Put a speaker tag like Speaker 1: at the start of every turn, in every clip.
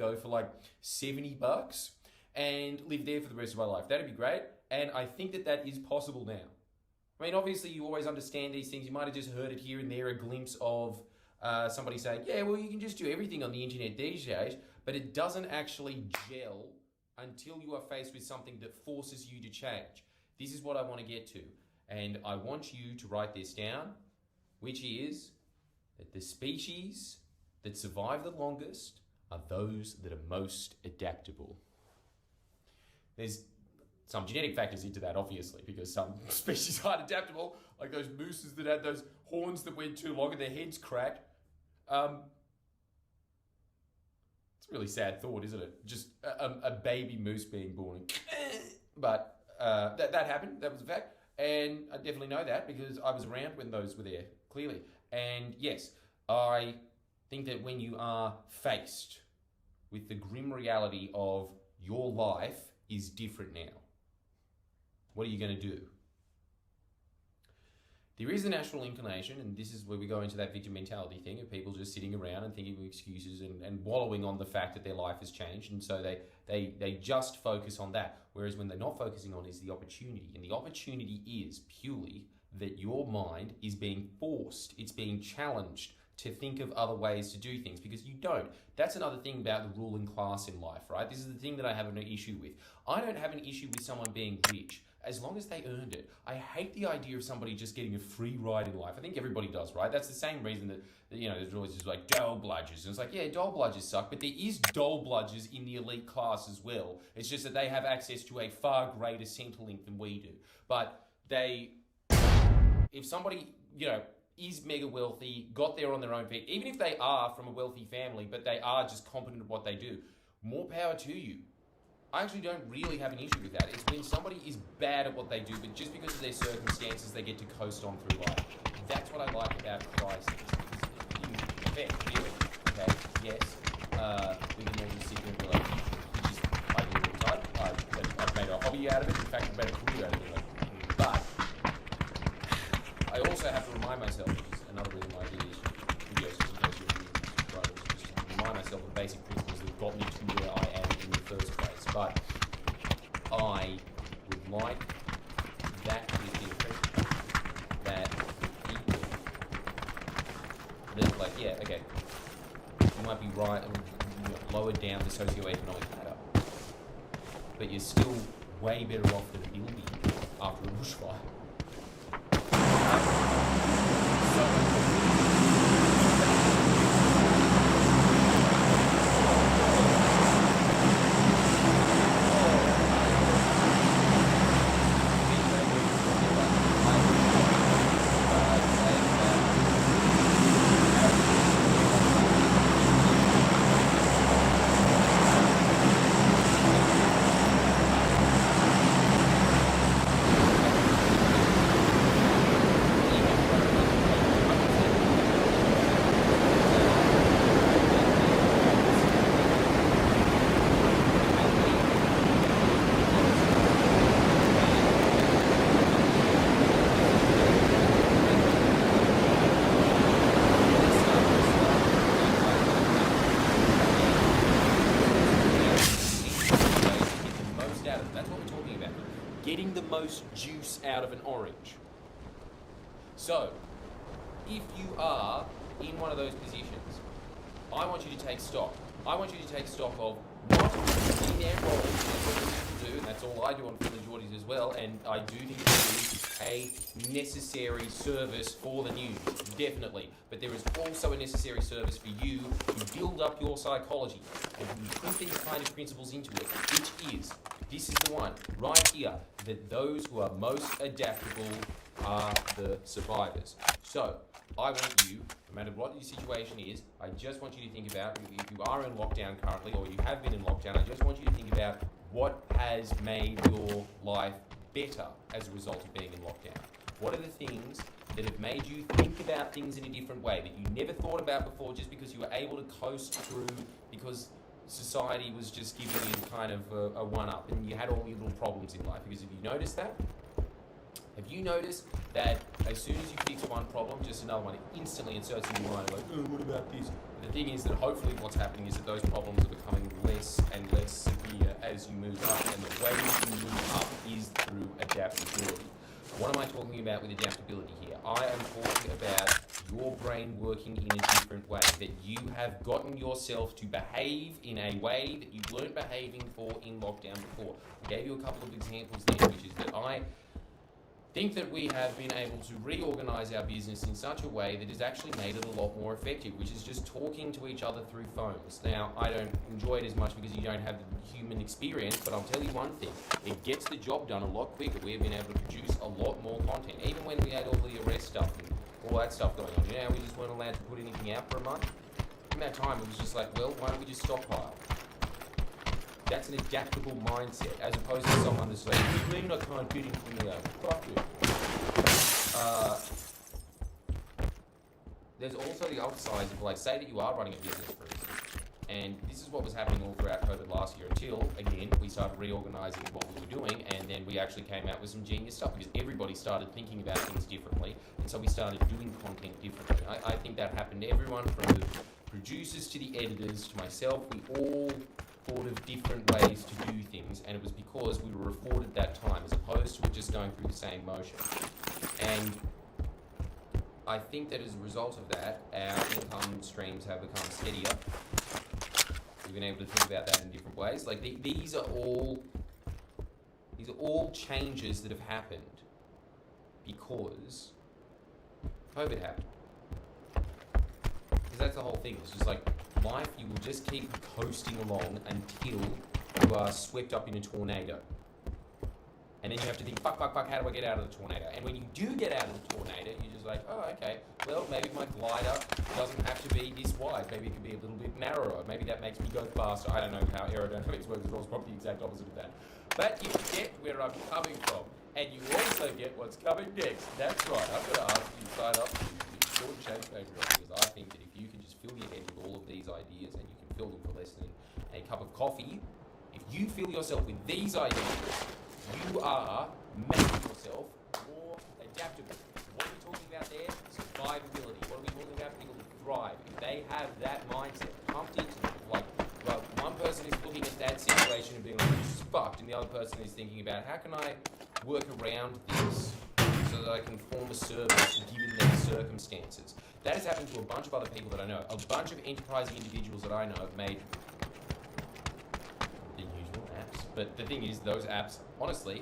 Speaker 1: go for like $70 and live there for the rest of my life. That'd be great. And I think that that is possible now. I mean, obviously you always understand these things. You might have just heard it here and there, a glimpse of somebody saying, yeah, well, you can just do everything on the internet these days, but it doesn't actually gel until you are faced with something that forces you to change. This is what I want to get to. And I want you to write this down, which is that the species that survive the longest are those that are most adaptable. There's some genetic factors into that, obviously, because some species aren't adaptable, like those mooses that had those horns that went too long and their heads cracked. It's a really sad thought, isn't it? Just a baby moose being born. But that happened. That was a fact. And I definitely know that because I was around when those were there, clearly. And yes, I think that when you are faced with the grim reality of your life is different now, what are you going to do? There is a natural inclination, and this is where we go into that victim mentality thing of people just sitting around and thinking of excuses and wallowing on the fact that their life has changed, and so they just focus on that. Whereas when they're not focusing on is the opportunity, and the opportunity is purely that your mind is being forced, it's being challenged to think of other ways to do things because you don't. That's another thing about the ruling class in life, right? This is the thing that I have an issue with. I don't have an issue with someone being rich as long as they earned it. I hate the idea of somebody just getting a free ride in life. I think everybody does, right? That's the same reason that you know, there's always just like dole bludgers. And it's like, yeah, dole bludgers suck, but there is dole bludgers in the elite class as well. It's just that they have access to a far greater Centrelink than we do. But if somebody, you know, is mega wealthy, got there on their own feet, even if they are from a wealthy family, but they are just competent at what they do, more power to you. I actually don't really have an issue with that. It's when somebody is bad at what they do, but just because of their circumstances, they get to coast on through life. That's what I like about crisis. In effect, really. Okay, yes, we can all just sit there and be like, which is, I do it all the time. I've made a hobby out of it. In fact, I've made a career out of it. But I also have to remind myself, which is another reason why I do these videos, just in case you're new subscribers, just to remind myself of the basic principles that got me to where I am in the first place. But I would like that to be the impression that people, that like, yeah, okay, you might be right, lower down the socioeconomic ladder, but you're still way better off than a building after a bushfire. Getting the most juice out of an orange. So, if you are in one of those positions, I want you to take stock. I want you to take stock of what in their roles, that's what we do, and that's all I do on Philly Geordies as well, and I do think it is a necessary service for the news, definitely. But there is also a necessary service for you to build up your psychology and put these kind of principles into it, which is, this is the one, right here, that those who are most adaptable are the survivors. So, I want you, no matter what your situation is, I just want you to think about, if you are in lockdown currently, or you have been in lockdown, I just want you to think about what has made your life better as a result of being in lockdown. What are the things that have made you think about things in a different way that you never thought about before just because you were able to coast through because society was just giving you kind of a one-up and you had all your little problems in life? Because if you noticed that, have you noticed that as soon as you fix one problem, just another one instantly inserts in your mind, like, oh, what about this? The thing is that hopefully what's happening is that those problems are becoming about with adaptability here. I am talking about your brain working in a different way, that you have gotten yourself to behave in a way that you weren't behaving for in lockdown before. I gave you a couple of examples there, which is that I think that we have been able to reorganize our business in such a way that has actually made it a lot more effective, which is just talking to each other through phones. Now, I don't enjoy it as much because you don't have the human experience, but I'll tell you one thing, it gets the job done a lot quicker. We've been able to produce a lot more content, even when we had all the arrest stuff and all that stuff going on. You know, we just weren't allowed to put anything out for a month. In that time, it was just like, well, why don't we just stockpile? That's an adaptable mindset, as opposed to someone that's like, you mean I can't get anything out? Fuck you. There's also the other side of, like, say that you are running a business, for instance, and this is what was happening all throughout COVID last year until, again, we started reorganizing what we were doing, and then we actually came out with some genius stuff because everybody started thinking about things differently, and so we started doing content differently. I think that happened to everyone, from the producers to the editors to myself. We all thought of different ways to do things, and it was because we were afforded that time as opposed to just going through the same motion. And I think that as a result of that, our income streams have become steadier. We've been able to think about that in different ways. Like these are all changes that have happened because COVID happened. Because that's the whole thing. It's just like life, you will just keep coasting along until you are swept up in a tornado. And then you have to think, fuck, how do I get out of the tornado? And when you do get out of the tornado, you're just like, oh, okay, well, maybe my glider doesn't have to be this wide. Maybe it can be a little bit narrower. Maybe that makes me go faster. I don't know how aerodynamics works. It's probably the exact opposite of that. But you get where I'm coming from. And you also get what's coming next. That's right. I'm going to ask you to sign up to the Short Change Patreon, because I think that if you can just fill your head with all of these ideas, and you can fill them for less than a cup of coffee, if you fill yourself with these ideas, you are making yourself more adaptable. What are we talking about there? Survivability. What are we talking about? People who thrive. If they have that mindset pumped into them, like, well, one person is looking at that situation and being like, this is fucked, and the other person is thinking about, how can I work around this so that I can form a service given their circumstances? That has happened to a bunch of other people that I know. A bunch of enterprising individuals that I know have made unusual apps. But the thing is, those apps, honestly,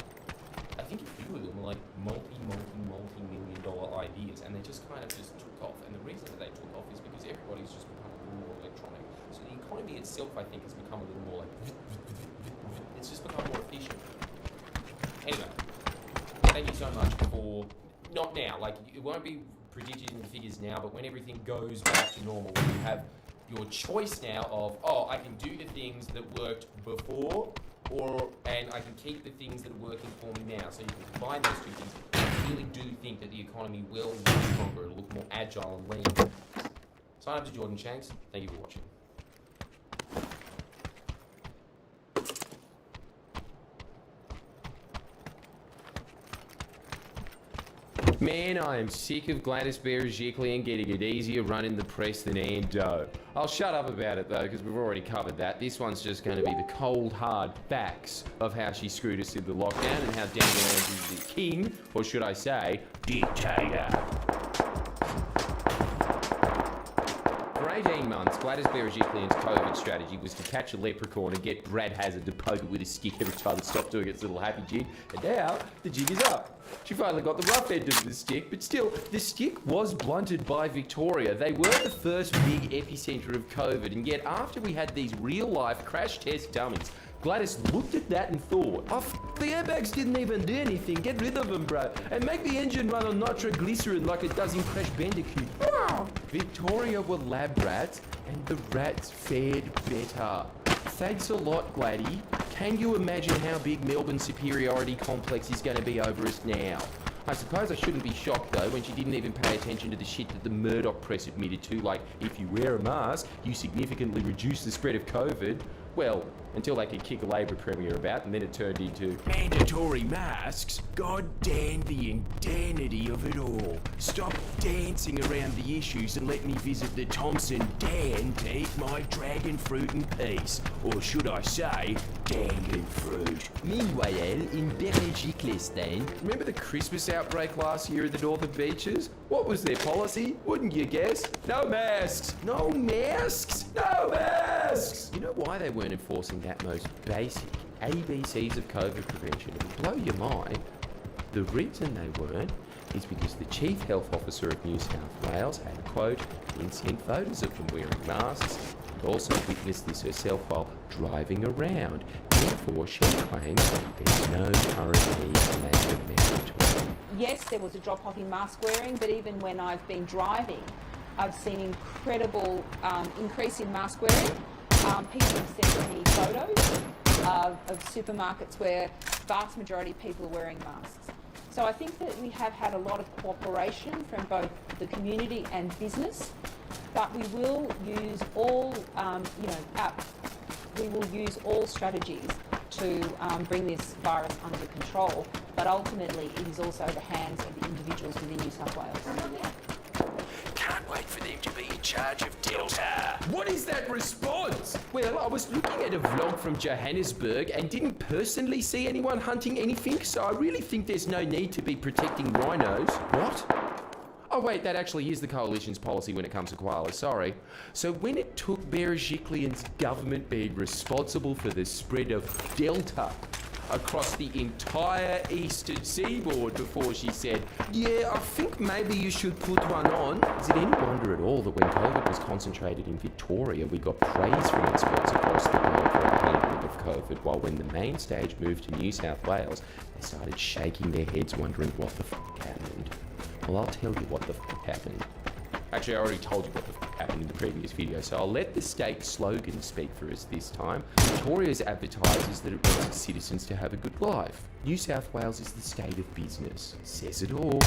Speaker 1: I think a few of them were like multi-million dollar ideas, and they just kind of just took off. And the reason that they took off is because everybody's just become a little more electronic. So the economy itself, I think, has become a little more like, it's just become more efficient. Anyway, thank you so much for, not now, like, it won't be predicted in the figures now, but when everything goes back to normal, when you have your choice now of, oh, I can do the things that worked before, and I can keep the things that are working for me now. So you can combine those two things. I really do think that the economy will look stronger, it'll look more agile and lean. Sign up to Jordan Shanks. Thank you for watching. Man, I am sick of Gladys Berejiklian getting it easier running the press than Ando. I'll shut up about it though, because we've already covered that. This one's just going to be the cold, hard facts of how she screwed us in the lockdown and how Daniel Andrews is the king, or should I say, dictator. For 18 months, Gladys Berejiklian's COVID strategy was to catch a leprechaun and get Brad Hazard to poke it with a stick every time it stopped doing its little happy jig. And now, the jig is up. She finally got the rough end of the stick, but still, the stick was blunted by Victoria. They were the first big epicenter of COVID, and yet after we had these real-life crash test dummies, Gladys looked at that and thought, oh, the airbags didn't even do anything, get rid of them, bro, and make the engine run on nitroglycerin like it does in Crash Bandicoot. Victoria were lab rats, and the rats fared better. Thanks a lot, Gladdy. Can you imagine how big Melbourne's superiority complex is going to be over us now? I suppose I shouldn't be shocked though when she didn't even pay attention to the shit that the Murdoch press admitted to, like, if you wear a mask, you significantly reduce the spread of COVID.
Speaker 2: Well, until they could kick a Labor Premier about, and then it turned into
Speaker 3: mandatory masks. God damn the indanity of it all. Stop dancing around the issues and let me visit the Thompson Dan to eat my dragon fruit in peace. Or should I say, dangling fruit.
Speaker 2: Meanwhile, in Belgique-Lestein, remember the Christmas outbreak last year at the northern beaches? What was their policy? Wouldn't you guess? No masks! No masks! No masks! You know why they weren't enforcing that most basic ABCs of COVID prevention? It would blow your mind. The reason they weren't is because the Chief Health Officer of New South Wales had, quote, been sent photos of them wearing masks and also witnessed this herself while driving around. Therefore, she claims there's no current need to make them mandatory.
Speaker 4: Yes, there was a drop-off in mask wearing, but even when I've been driving, I've seen incredible increase in mask wearing. People have sent me photos of supermarkets where vast majority of people are wearing masks. So I think that we have had a lot of cooperation from both the community and business, but we will use all, we will use all strategies to bring this virus under control. But ultimately, it is also the hands of the individuals within New South Wales.
Speaker 3: Can't wait for them to be in charge of Delta.
Speaker 2: What is that response? Well, I was looking at a vlog from Johannesburg and didn't personally see anyone hunting anything, so I really think there's no need to be protecting rhinos. What? Oh wait, that actually is the coalition's policy when it comes to koalas, sorry. So when it took Berejiklian's government being responsible for the spread of Delta across the entire eastern seaboard before she said, yeah, I think maybe you should put one on. Is it any wonder at all that when COVID was concentrated in Victoria, we got praise from experts across the globe for a handling of COVID, while when the main stage moved to New South Wales, they started shaking their heads wondering what the f*** happened. Well, I'll tell you what the f*** happened. Actually, I already told you what the f*** happened in the previous video, so I'll let the state slogan speak for us this time. Victoria's advertises that it wants its citizens to have a good life. New South Wales is the state of business. Says it all.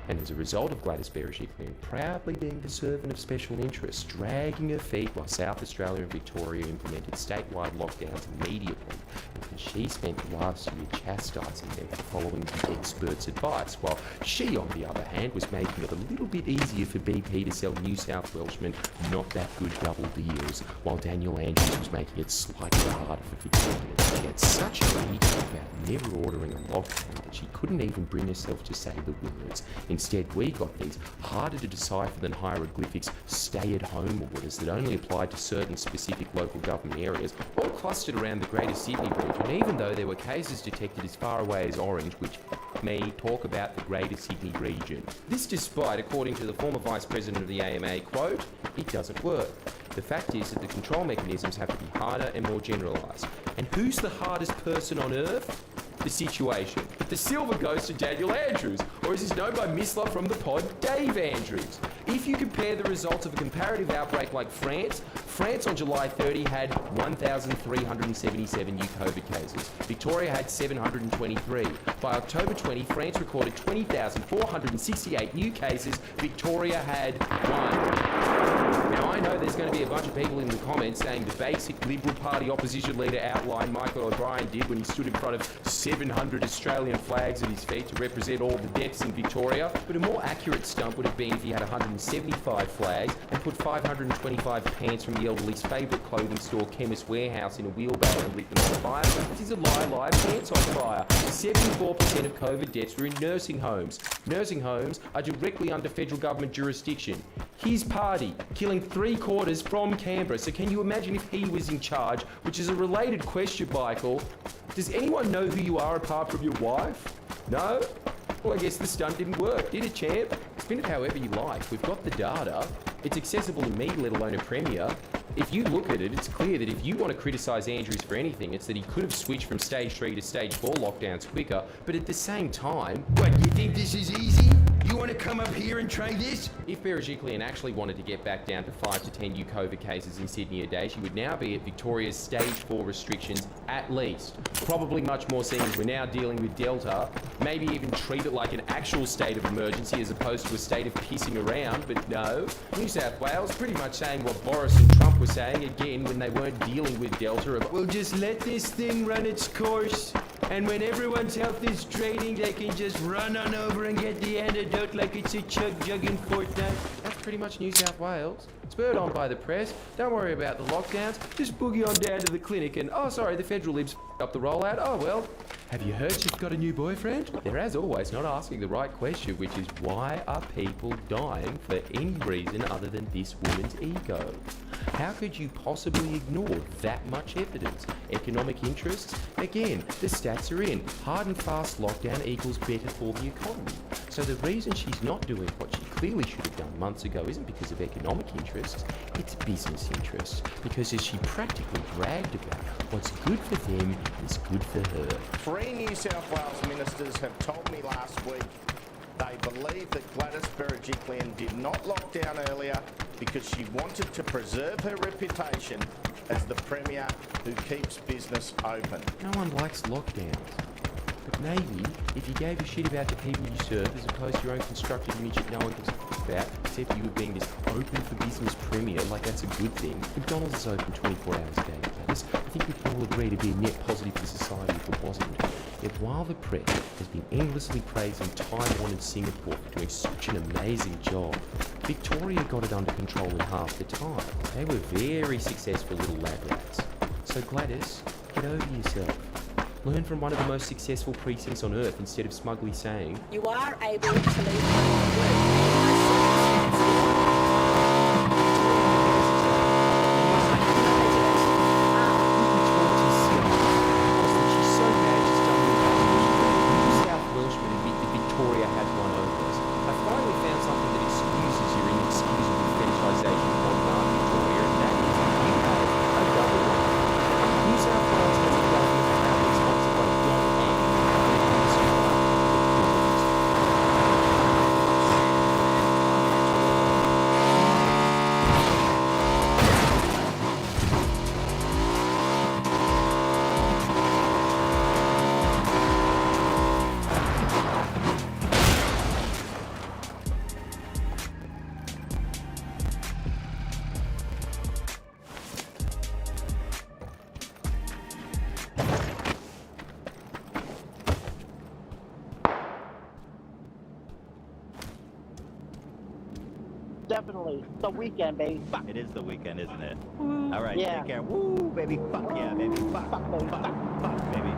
Speaker 2: And as a result of Gladys Berejiklian proudly being the servant of special interests, dragging her feet while South Australia and Victoria implemented statewide lockdowns immediately, because she spent the last year chastising them for following the experts' advice, while she, on the other hand, was making it a little bit easier for BP to sell New South Welshmen not that good double deals, while Daniel Andrews was making it slightly harder for Victorians. She had such a heat about never ordering a lockdown that she couldn't even bring herself to say the words. Instead, we got these harder to decipher than hieroglyphics stay-at-home orders that only applied to certain specific local government areas, all clustered around the Greater Sydney region, even though there were cases detected as far away as Orange, which me talk about the Greater Sydney region. This despite, according to the former Vice President of the AMA, quote, it doesn't work. The fact is that the control mechanisms have to be harder and more generalised. And who's the hardest person on earth? The situation. The silver goes to Daniel Andrews, or as is known by Missler from the pod, Dave Andrews. If you compare the results of a comparative outbreak like France on July 30 had 1,377 new COVID cases. Victoria had 723. By October 20, France recorded 20,468 new cases. Victoria had 1. Now, I know there's going to be a bunch of people in the comments saying the basic Liberal Party opposition leader outline Michael O'Brien did when he stood in front of 700 Australian flags at his feet to represent all the deaths in Victoria. But a more accurate stump would have been if he had 175 flags and put 525 pants from the elderly's favourite clothing store, Chemist Warehouse, in a wheelbarrow and lit them on fire. This is a lie, pants on fire. 74% of COVID deaths were in nursing homes. Nursing homes are directly under federal government jurisdiction. His party killing 3/4 from Canberra. So can you imagine if he was in charge? Which is a related question, Michael. Does anyone know who you are apart from your wife? No? Well, I guess the stunt didn't work, did it, champ? Spin it however you like. We've got the data. It's accessible to me, let alone a premier. If you look at it, it's clear that if you want to criticise Andrews for anything, it's that he could have switched from stage 3 to stage 4 lockdowns quicker, but at the same time...
Speaker 3: What, you think this is easy? You want to come up here and try this?
Speaker 2: If Berejiklian actually wanted to get back down to 5 to 10 new COVID cases in Sydney a day, she would now be at Victoria's stage 4 restrictions at least. Probably much more seeing as we're now dealing with Delta. Maybe even treat it like an actual state of emergency as opposed to a state of pissing around, but no. New South Wales pretty much saying what Boris and Trump were saying again when they weren't dealing with Delta.
Speaker 3: We'll just let this thing run its course, and when everyone's health is draining, they can just run on over and get the antidote like it's a chug-jug in Fortnite.
Speaker 2: That's pretty much New South Wales. Spurred on by the press, don't worry about the lockdowns, just boogie on down to the clinic and, oh sorry, the federal libs up the rollout, oh well. Have you heard she's got a new boyfriend? They're as always not asking the right question, which is why are people dying for any reason other than this woman's ego? How could you possibly ignore that much evidence? Economic interests? Again, the stats are in. Hard and fast lockdown equals better for the economy. So the reason she's not doing what she clearly should have done months ago isn't because of economic interests, it's business interests. Because as she practically bragged about, what's good for them is good for her.
Speaker 5: 3 New South Wales ministers have told me last week they believe that Gladys Berejiklian did not lock down earlier because she wanted to preserve her reputation as the Premier who keeps business open.
Speaker 2: No one likes lockdowns. But maybe, if you gave a shit about the people you serve as opposed to your own constructed image that no one gives a f about, except you were being this open for business premier, like that's a good thing. McDonald's is open 24 hours a day. I think we can all agree to be a net positive for society if it wasn't. Yet while the press has been endlessly praising Taiwan and Singapore for doing such an amazing job, Victoria got it under control in half the time. They were very successful little lab rats. So Gladys, get over yourself. Learn from one of the most successful precincts on earth instead of smugly saying,
Speaker 6: You are able to leave.
Speaker 7: Definitely. The weekend, baby. Fuck.
Speaker 8: It is the weekend, isn't it?
Speaker 7: Woo.
Speaker 8: All right,
Speaker 7: Yeah.
Speaker 8: take care. Woo, baby. Fuck yeah, baby. Fuck,
Speaker 7: Fuck, baby.
Speaker 8: fuck,
Speaker 7: Fuck.
Speaker 8: fuck, baby.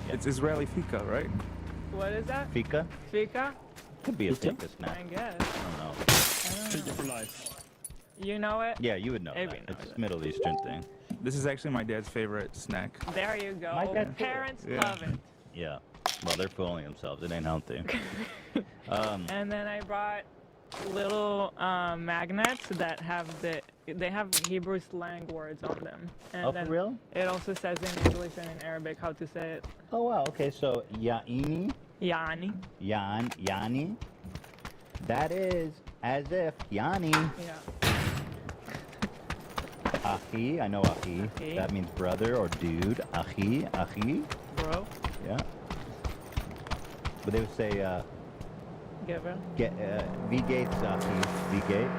Speaker 9: It's Israeli fika, right?
Speaker 10: What is that?
Speaker 8: Fika?
Speaker 10: Fika?
Speaker 8: Could be a fika snack.
Speaker 10: I guess.
Speaker 8: I don't know.
Speaker 10: Fika for life. You know it?
Speaker 8: Yeah, you would know
Speaker 10: Every
Speaker 8: that.
Speaker 10: knows
Speaker 8: It's
Speaker 10: it.
Speaker 8: Middle Eastern thing.
Speaker 9: This is actually my dad's favorite snack.
Speaker 10: There you go.
Speaker 7: My dad too.
Speaker 10: Parents
Speaker 9: Yeah.
Speaker 10: love it.
Speaker 8: Yeah. Well, they're fooling themselves. It ain't healthy.
Speaker 10: And then I brought little magnets that have they have Hebrew slang words on them. And
Speaker 8: Oh, for
Speaker 10: then
Speaker 8: real?
Speaker 10: it also says in English and in Arabic how to say it.
Speaker 8: Oh wow. Okay, so Yaini,
Speaker 10: Yani.
Speaker 8: Yani. That is as if Yani.
Speaker 10: Yeah.
Speaker 8: Ahi, I know Ahi.
Speaker 10: Ahi.
Speaker 8: That means brother or dude. Ahi.
Speaker 10: Bro.
Speaker 8: Yeah. But they would say,
Speaker 10: Given.
Speaker 8: V Gates, Ahi. V Gates.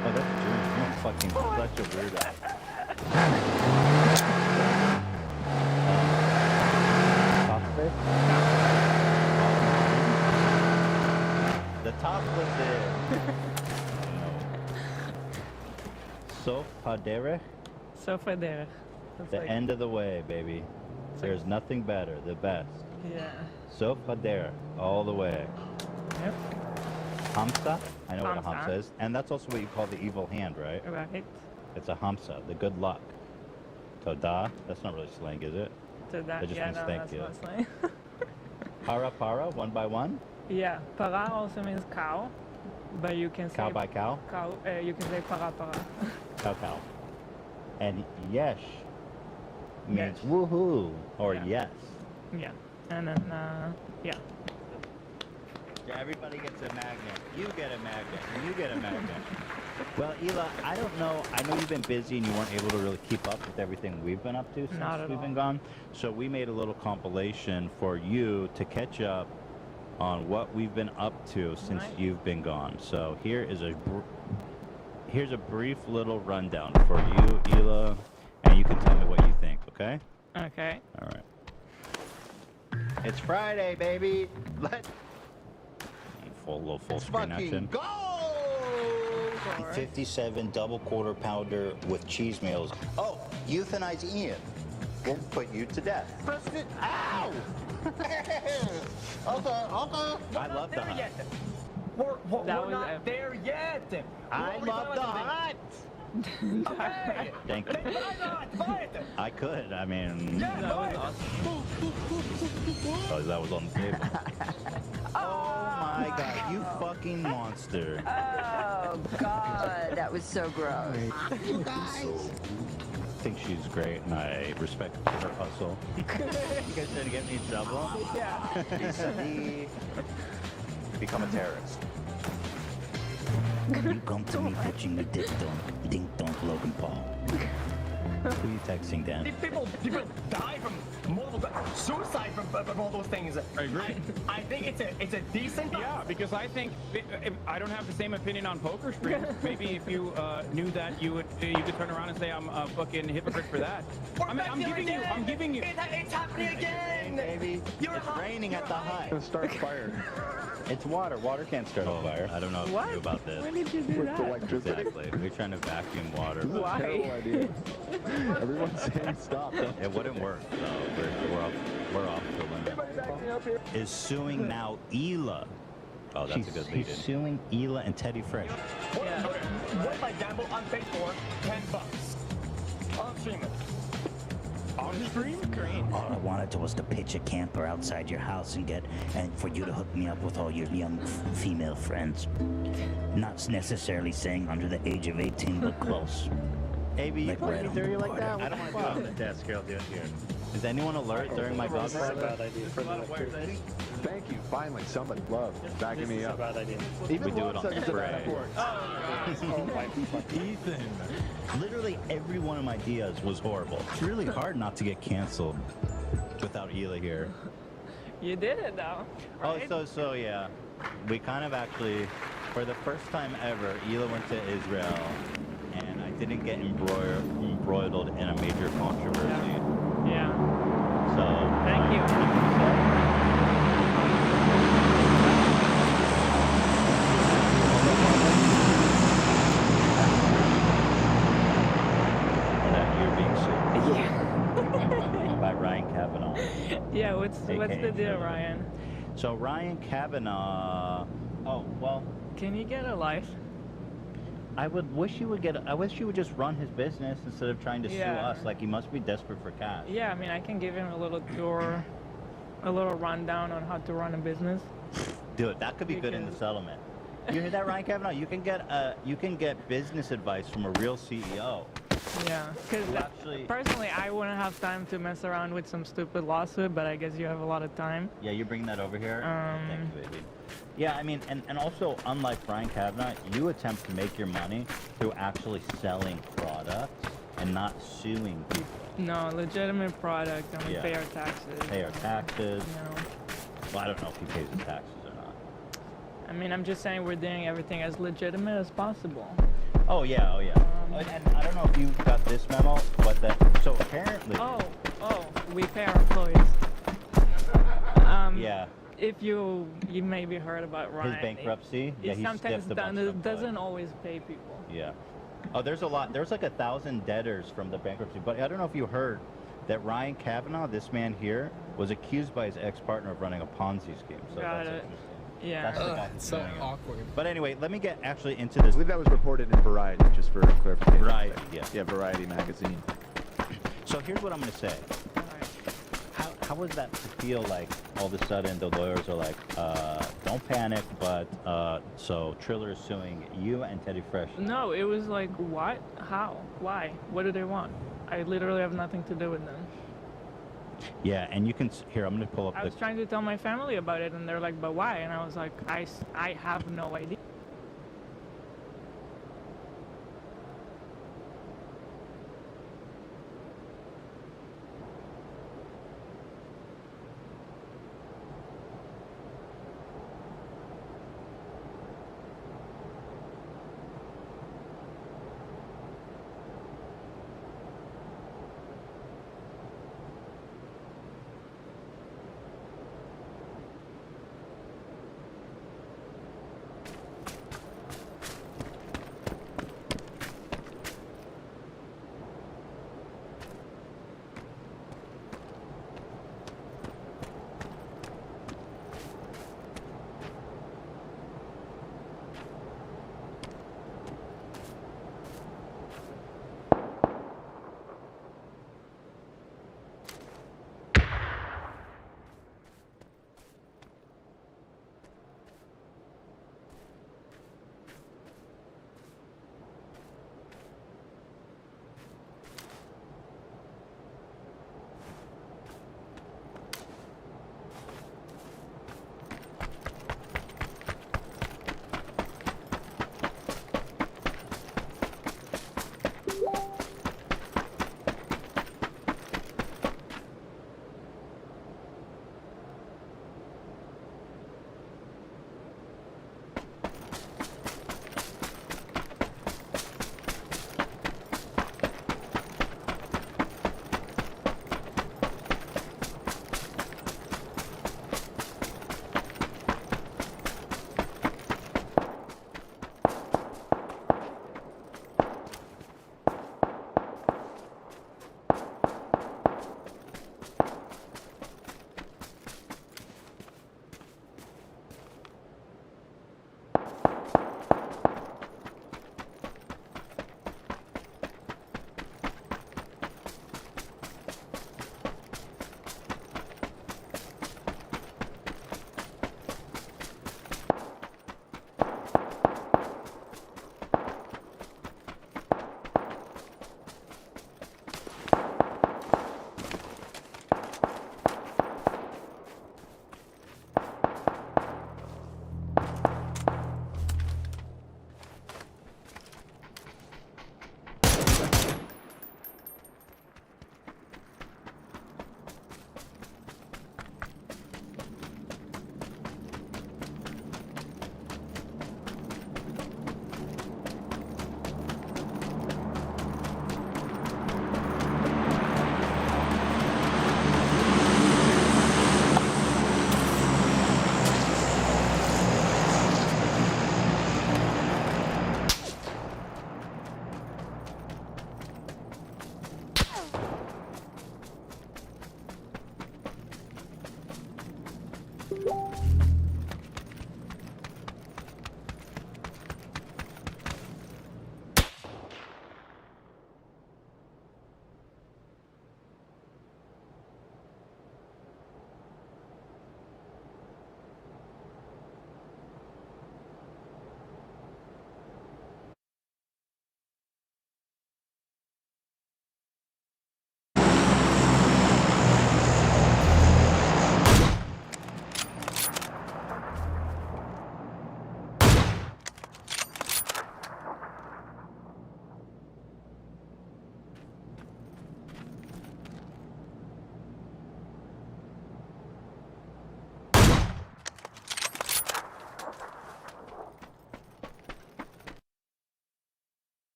Speaker 8: Oh, that's German. You're fucking such a weirdo. Topic? The top was the... Sof Haderech,
Speaker 10: Sofa there. That's
Speaker 8: the
Speaker 10: like,
Speaker 8: end of the way, baby. There's nothing better, the best.
Speaker 10: Yeah.
Speaker 8: Sof Haderech, all the way.
Speaker 10: Yep.
Speaker 8: Hamsa, I know what a
Speaker 10: Hamsa.
Speaker 8: Hamsa is. And that's also what you call the evil hand, right?
Speaker 10: Right.
Speaker 8: It's a Hamsa, the good luck. Toda, that's not really slang, is it?
Speaker 10: So that,
Speaker 8: It just
Speaker 10: yeah,
Speaker 8: means
Speaker 10: no,
Speaker 8: thank
Speaker 10: that's
Speaker 8: you.
Speaker 10: not slang.
Speaker 8: Para, one by one?
Speaker 10: Yeah. Para also means cow, but you can say
Speaker 8: Cow by cow?
Speaker 10: cow. You can say para.
Speaker 8: Cow. And yesh means
Speaker 10: Yesh.
Speaker 8: woohoo, or
Speaker 10: Yeah.
Speaker 8: yes.
Speaker 10: Yeah. And then yeah.
Speaker 8: Yeah, everybody gets a magnet. You get a magnet. And you get a magnet. Well, Ela, I don't know. I know you've been busy and you weren't able to really keep up with everything we've been up to since
Speaker 10: Not at
Speaker 8: we've been
Speaker 10: all.
Speaker 8: gone. So we made a little compilation for you to catch up on what we've been up to since
Speaker 10: Nice.
Speaker 8: you've been gone. So here is here's a brief little rundown for you, Ela, and you can tell me what you think, okay?
Speaker 10: Okay.
Speaker 8: All right. It's Friday, baby. Let's full screen action.
Speaker 5: Go!
Speaker 11: 57 double quarter pounder with cheese meals. Oh, euthanize Ian. We'll put you to death.
Speaker 5: Preston, ow! Okay.
Speaker 8: I love the hunt.
Speaker 7: We're
Speaker 10: That was
Speaker 7: not
Speaker 10: epic.
Speaker 7: there yet.
Speaker 8: I love the hunt.
Speaker 7: Okay.
Speaker 8: Thank you.
Speaker 7: But
Speaker 8: I could. I mean,
Speaker 10: That was awesome.
Speaker 8: oh, that was on the table. Oh my god, you fucking monster.
Speaker 6: Oh, God. That was so gross.
Speaker 8: I think she's great, and I respect her hustle. You guys trying to get me in trouble?
Speaker 10: Yeah.
Speaker 11: Become a terrorist. You come to me pitching the ding dong Logan Paul. Who are you texting, Dan?
Speaker 7: people die from multiple suicide from all those things.
Speaker 9: I agree.
Speaker 7: I think it's a decent.
Speaker 9: Yeah, because I think if I don't have the same opinion on poker streams. Maybe if you knew that, you could turn around and say I'm a fucking hypocrite for that. I mean, I'm giving you.
Speaker 7: It's happening again.
Speaker 8: Baby,
Speaker 7: You're
Speaker 8: it's
Speaker 7: hot.
Speaker 8: raining at the hut.
Speaker 5: Start fire.
Speaker 8: It's water. Water can't start a fire. I don't know
Speaker 10: What?
Speaker 8: about this.
Speaker 10: When did you do that?
Speaker 5: Electricity.
Speaker 8: Exactly. We're trying to vacuum water. But
Speaker 10: Why?
Speaker 5: Terrible idea. Everyone's saying stop.
Speaker 8: it wouldn't work, so we're off the limit. Is suing now Ela. Oh, that's a good lead-in. He's suing Ela and Teddy Fresh.
Speaker 10: Yeah.
Speaker 7: What if I gamble unpaid for $10? On stream it.
Speaker 9: On stream?
Speaker 10: Great.
Speaker 11: All I wanted was to pitch a camper outside your house and for you to hook me up with all your young female friends. Not necessarily saying under the age of 18, but close.
Speaker 8: AB, you
Speaker 11: Like
Speaker 8: play
Speaker 11: right on
Speaker 8: dirty
Speaker 11: the
Speaker 8: like
Speaker 11: border.
Speaker 8: that?
Speaker 11: I don't
Speaker 8: want to be on the desk here. I'll do it here. Is anyone alert during my Godfather?
Speaker 5: Thank you. Finally, somebody love backing me up. Even
Speaker 8: We do
Speaker 5: Love
Speaker 8: it on
Speaker 5: says it's a bad
Speaker 8: spray.
Speaker 5: idea.
Speaker 8: Ethan. Literally every one of my ideas was horrible. It's really hard not to get canceled without Ela here.
Speaker 10: You did it though. Right?
Speaker 8: Oh, so yeah. We kind of actually, for the first time ever, Ela went to Israel, and I didn't get embroiled in a major controversy.
Speaker 10: Yeah.
Speaker 8: So
Speaker 10: Thank you.
Speaker 8: that you're being sued
Speaker 10: Yeah.
Speaker 8: by Ryan Kavanaugh.
Speaker 10: Yeah. What's the
Speaker 8: AKA
Speaker 10: deal, Ryan?
Speaker 8: So Ryan Kavanaugh. Oh well.
Speaker 10: Can you get a life?
Speaker 8: I wish you would just run his business instead of trying to sue
Speaker 10: Yeah.
Speaker 8: us. Like he must be desperate for cash.
Speaker 10: Yeah. I mean, I can give him a little tour, a little rundown on how to run a business.
Speaker 8: Dude, that could be good in the settlement. You hear that, Ryan Kavanaugh? You can get business advice from a real CEO.
Speaker 10: Yeah, because personally, I wouldn't have time to mess around with some stupid lawsuit, but I guess you have a lot of time.
Speaker 8: Yeah, you bring that over here. Thank you, baby. Yeah, I mean, and also, unlike Brian Kavanaugh, you attempt to make your money through actually selling products and not suing people.
Speaker 10: No, legitimate product, and we pay our taxes.
Speaker 8: Pay our taxes.
Speaker 10: No.
Speaker 8: Well, I don't know if he pays his taxes or not.
Speaker 10: I mean, I'm just saying we're doing everything as legitimate as possible.
Speaker 8: Oh, yeah, oh, yeah. And I don't know if you got this memo, but so apparently...
Speaker 10: Oh, we pay our employees.
Speaker 8: Yeah.
Speaker 10: If you maybe heard about Ryan.
Speaker 8: His bankruptcy? Yeah, he
Speaker 10: sometimes
Speaker 8: stiffed a bunch of
Speaker 10: doesn't always pay people.
Speaker 8: Yeah. Oh, there's a lot. There's like 1,000 debtors from the bankruptcy. But I don't know if you heard that Ryan Kavanaugh, this man here, was accused by his ex-partner of running a Ponzi scheme. So
Speaker 10: Got
Speaker 8: that's
Speaker 10: it.
Speaker 8: interesting.
Speaker 10: Yeah.
Speaker 8: That's the guy who's
Speaker 12: so
Speaker 8: doing it.
Speaker 12: awkward.
Speaker 8: But anyway, let me get actually into this.
Speaker 13: I believe that was reported in Variety, just for clarification.
Speaker 8: Right, yeah.
Speaker 13: Yeah, Variety magazine.
Speaker 8: So here's what I'm going to say. How was that to feel like all of a sudden the lawyers are like, don't panic, but so Triller is suing you and Teddy Fresh?
Speaker 10: No, it was like, what? How? Why? What do they want? I literally have nothing to do with them.
Speaker 8: Yeah, and you can, here, I'm going to pull up
Speaker 10: I was trying to tell my family about it, and they're like, but why? And I was like, I have no idea.